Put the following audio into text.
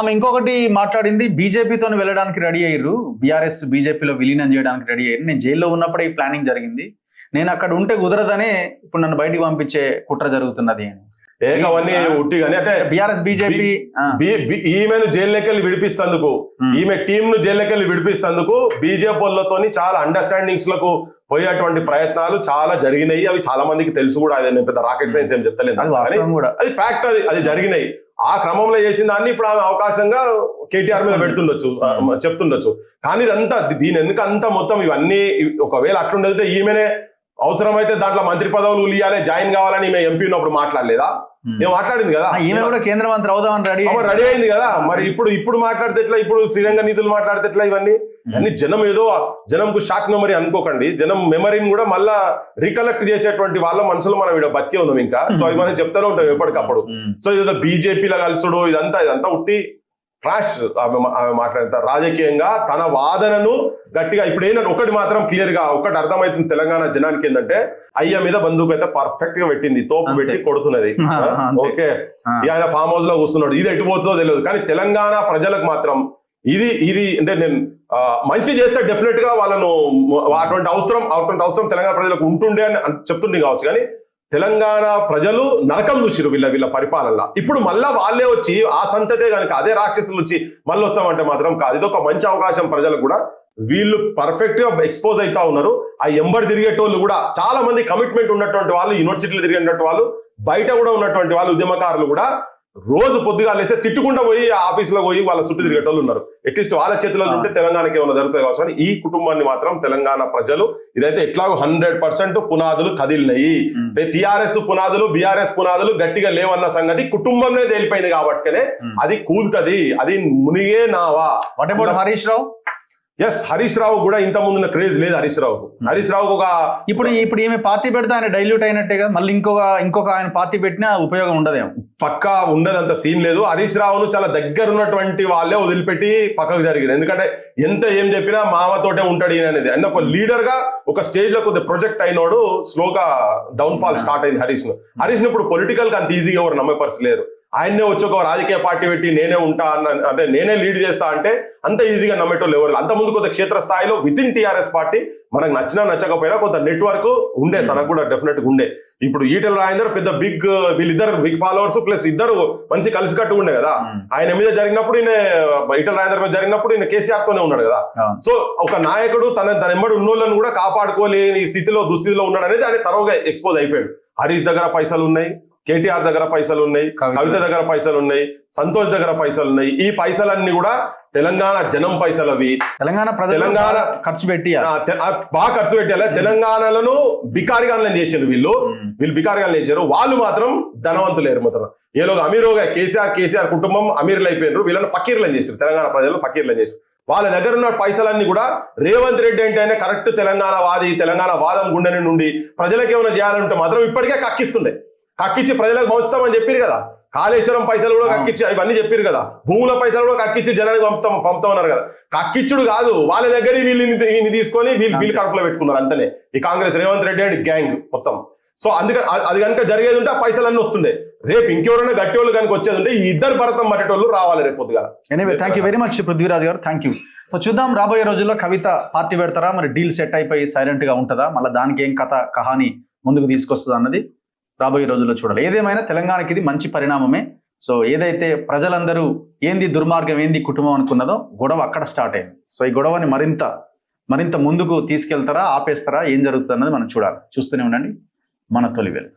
ఆమె ఇంకొకటి మాట్లాడింది, బీజేపీతో వెళ్ళడానికి రెడీ అయ్యారు, బీఆర్ఎస్ బీజేపీలో విలీనం చేయడానికి రెడీ అయ్యారు, నేను జైల్లో ఉన్నప్పుడే ఈ ప్లానింగ్ జరిగింది, నేను అక్కడ ఉంటే కుదరదనే ఇప్పుడు నన్ను బయటికి పంపించే కుట్ర జరుగుతున్నది అని. అవన్నీ ఉట్టి కానీ అంటే బీఆర్ఎస్ బీజేపీ ఈమెను జైల్లోకెళ్ళి విడిపిస్తందుకు, ఈమె టీం ను జైల్లోకెళ్ళి విడిపిస్తందుకు బీజేపీ వాళ్ళతోని చాలా అండర్స్టాండింగ్స్ లకు పోయేటువంటి ప్రయత్నాలు చాలా జరిగినాయి. అవి చాలా మందికి తెలుసు కూడా, అది పెద్ద రాకెట్ సైన్స్ ఏం చెప్తలేదు, అది ఫ్యాక్ట్, అది జరిగినాయి. ఆ క్రమంలో చేసిన దాన్ని ఇప్పుడు ఆమె అవకాశంగా కేటీఆర్ మీద పెడుతుండొచ్చు, చెప్తుండొచ్చు. కానీ ఇదంతా దీని ఎందుకు అంతా మొత్తం ఇవన్నీ ఒకవేళ అట్లుండదు, ఈమెనే అవసరమైతే దాంట్లో మంత్రి పదవులు ఇవ్వాలి, జాయిన్ కావాలని ఈమె ఎంపీ ఉన్నప్పుడు మాట్లాడలేదా? మేము మాట్లాడింది కదా, ఈమె కూడా కేంద్ర మంత్రి అవుదామని రెడీ అయింది కదా. మరి ఇప్పుడు మాట్లాడితే ఎట్లా, ఇప్పుడు శ్రీరంగ నీతులు మాట్లాడితే ఎట్లా? ఇవన్నీ జనం ఏదో జనంకు షాక్ మెమరీ అనుకోకండి, జనం మెమరీని కూడా మళ్ళా రికలెక్ట్ చేసేటువంటి వాళ్ళ మనసులో మనం ఇక్కడ బతికే ఉన్నాం ఇంకా. సో ఇవి మనం చెప్తానే ఉంటాం ఎప్పటికప్పుడు. సో ఇదో బీజేపీలో కలుసుడు ఇదంతా ఉట్టి ట్రాష్. ఆమె మాట్లాడతారు రాజకీయంగా తన వాదనను గట్టిగా. ఇప్పుడు ఏంటంటే ఒకటి మాత్రం క్లియర్ గా ఒకటి అర్థమవుతుంది తెలంగాణ జనానికి, ఏంటంటే అయ్య మీద బంధువుకు అయితే పర్ఫెక్ట్ గా పెట్టింది, తోపు పెట్టి కొడుతున్నది. ఓకే, ఆయన ఫామ్ హౌస్ లో కూర్చున్నాడు, ఇది ఎటుపోతుందో తెలియదు. కానీ తెలంగాణ ప్రజలకు మాత్రం ఇది అంటే నేను మంచి చేస్తే డెఫినెట్ గా వాళ్ళను అటువంటి అవసరం తెలంగాణ ప్రజలకు ఉంటుండే అని చెప్తుండే కావచ్చు. కానీ తెలంగాణ ప్రజలు నరకం చూసిరు వీళ్ళ పరిపాలనలో. ఇప్పుడు మళ్ళా వాళ్ళే వచ్చి ఆ సంతతే కనుక అదే రాక్షసులు వచ్చి మళ్ళీ వస్తామంటే మాత్రం కాదు. ఇది ఒక మంచి అవకాశం ప్రజలకు కూడా. వీళ్ళు పర్ఫెక్ట్ గా ఎక్స్పోజ్ అవుతా ఉన్నారు. ఆ ఎంబడి తిరిగేటోళ్ళు కూడా చాలా మంది కమిట్మెంట్ ఉన్నటువంటి వాళ్ళు, యూనివర్సిటీలో తిరిగినటువంటి వాళ్ళు, బయట కూడా ఉన్నటువంటి వాళ్ళు, ఉద్యమకారులు కూడా రోజు పొద్దుగా లేస్తే తిట్టుకుంటూ పోయి ఆఫీసులో పోయి వాళ్ళ చుట్టూ తిరిగేటోళ్ళు ఉన్నారు. అట్లీస్ట్ వాళ్ళ చేతిలో ఉంటే తెలంగాణకి ఏమైనా జరుగుతుంది కావచ్చు. కానీ ఈ కుటుంబాన్ని మాత్రం తెలంగాణ ప్రజలు ఇదైతే ఎట్లాగో 100% పునాదులు కదిలినాయి. టిఆర్ఎస్ పునాదులు, బీఆర్ఎస్ పునాదులు గట్టిగా లేవన్న సంగతి కుటుంబంలో తేలిపోయింది కాబట్టినే అది కూల్తది, అది మునిగే నావా. What about Harish Rao? Yes, Harish Rao కూడా ఇంత ముందున్న క్రేజ్ లేదు హరీష్ రావుకు. హరీష్ రావుకు ఒక ఇప్పుడు ఈమె పార్టీ పెడితే ఆయన డైల్యూట్ అయినట్టే కదా, మళ్ళీ ఇంకొక ఆయన పార్టీ పెట్టినా ఉపయోగం ఉండదేమో. పక్కా ఉండదంత సీన్ లేదు. హరీష్ రావును చాలా దగ్గర ఉన్నటువంటి వాళ్ళే వదిలిపెట్టి పక్కకు జరిగారు. ఎందుకంటే ఎంత ఏం చెప్పినా మామతోటే ఉంటాడు ఈయన అనేది. అండ్ ఒక లీడర్ గా ఒక స్టేజ్ లో కొద్దిగా ప్రొజెక్ట్ అయినోడు స్లోగా డౌన్ ఫాల్ స్టార్ట్ అయింది హరీష్ ను. హరీష్ ను ఇప్పుడు పొలిటికల్ గా అంత ఈజీగా ఎవరు నమ్మే పరిస్థితి లేరు. ఆయన్నే వచ్చి ఒక రాజకీయ పార్టీ పెట్టి నేనే ఉంటా అంటే నేనే లీడ్ చేస్తా అంటే అంత ఈజీగా నమ్మేటోళ్ళు ఎవరు. అంత ముందు కొంత క్షేత్ర స్థాయిలో విత్ ఇన్ టీఆర్ఎస్ పార్టీ మనకు నచ్చినా నచ్చకపోయినా కొంత నెట్వర్క్ ఉండే, తనకు కూడా డెఫినెట్ గా ఉండే. ఇప్పుడు ఈటెల రాజేందర్ పెద్ద వీళ్ళిద్దరు బిగ్ ఫాలోవర్స్ ప్లస్ ఇద్దరు మంచి కలిసికట్టు ఉండే కదా. ఆయన మీద జరిగినప్పుడు ఈటెల రాజేందర్ మీద జరిగినప్పుడు ఈయన కేసీఆర్ తోనే ఉన్నాడు కదా. సో ఒక నాయకుడు తన ఎంబడి ఉన్నోళ్ళని కూడా కాపాడుకోలేని స్థితిలో దుస్థితిలో ఉన్నాడు అనేది ఆయన తరువుగా ఎక్స్పోజ్ అయిపోయాడు. హరీష్ దగ్గర పైసలు ఉన్నాయి, కేటీఆర్ దగ్గర పైసలు ఉన్నాయి, కవిత దగ్గర పైసలు ఉన్నాయి, సంతోష్ దగ్గర పైసలు ఉన్నాయి. ఈ పైసలన్నీ కూడా తెలంగాణ జనం పైసలు. అవి తెలంగాణ ఖర్చు పెట్టి బాగా ఖర్చు పెట్టాలి. తెలంగాణలను బికారిగాలను చేశారు వీళ్ళు బికారిగాలను చేశారు. వాళ్ళు మాత్రం ధనవంతులేరు. మాత్రం ఏలోగా అమీరోగా కేసీఆర్ కుటుంబం అమీర్లు అయిపోయినారు. వీళ్ళని ఫకీర్లను చేశారు, తెలంగాణ ప్రజలు ఫకీర్లను చేశారు. వాళ్ళ దగ్గర ఉన్న పైసలన్నీ కూడా రేవంత్ రెడ్డి అంటే కరెక్ట్ తెలంగాణ వాది, తెలంగాణ వాదం గుండె నుండి ప్రజలకు ఏమైనా చేయాలంటే మాత్రం ఇప్పటికే కక్కిచ్చి ప్రజలకు పంచుతామని చెప్పారు కదా. కాళేశ్వరం పైసలు కూడా కక్కిచ్చి ఇవన్నీ చెప్పారు కదా. భూముల పైసలు కూడా కక్కిచ్చి జనానికి పంపుతామన్నారు కదా. కక్కిచ్చుడు కాదు, వాళ్ళ దగ్గర వీళ్ళని తీసుకొని వీళ్ళు కడుపులో పెట్టుకున్నారు అంతనే ఈ కాంగ్రెస్ రేవంత్ రెడ్డి అండ్ గ్యాంగ్ మొత్తం. సో అందుకని అది కనుక జరిగేది ఉంటే ఆ పైసలన్నీ వస్తుండే. రేపు ఇంకెవరైనా గట్టి వాళ్ళు కనుక వచ్చేది ఉంటే ఈ ఇద్దరు భరతం పట్టేటోళ్ళు రావాలి రేపు పొద్దుగా. Anyway, thank you very much Prithviraj గారు, థ్యాంక్ యూ. సో చూద్దాం రాబోయే రోజుల్లో కవిత పార్టీ పెడతారా, మరి డీల్ సెట్ అయిపోయి సైలెంట్ గా ఉంటుందా, మళ్ళీ దానికి ఏం కహాని ముందుకు తీసుకొస్తుందా అన్నది రాబోయే రోజుల్లో చూడాలి. ఏదేమైనా తెలంగాణకి ఇది మంచి పరిణామమే. సో ఏదైతే ప్రజలందరూ ఏంది దుర్మార్గం, ఏంది కుటుంబం అనుకున్నదో గొడవ అక్కడ స్టార్ట్ అయింది. సో ఈ గొడవని మరింత ముందుకు తీసుకెళ్తారా, ఆపేస్తారా, ఏం జరుగుతుంది అన్నది మనం చూడాలి. చూస్తూనే ఉండండి మన తొలి వెలుగు.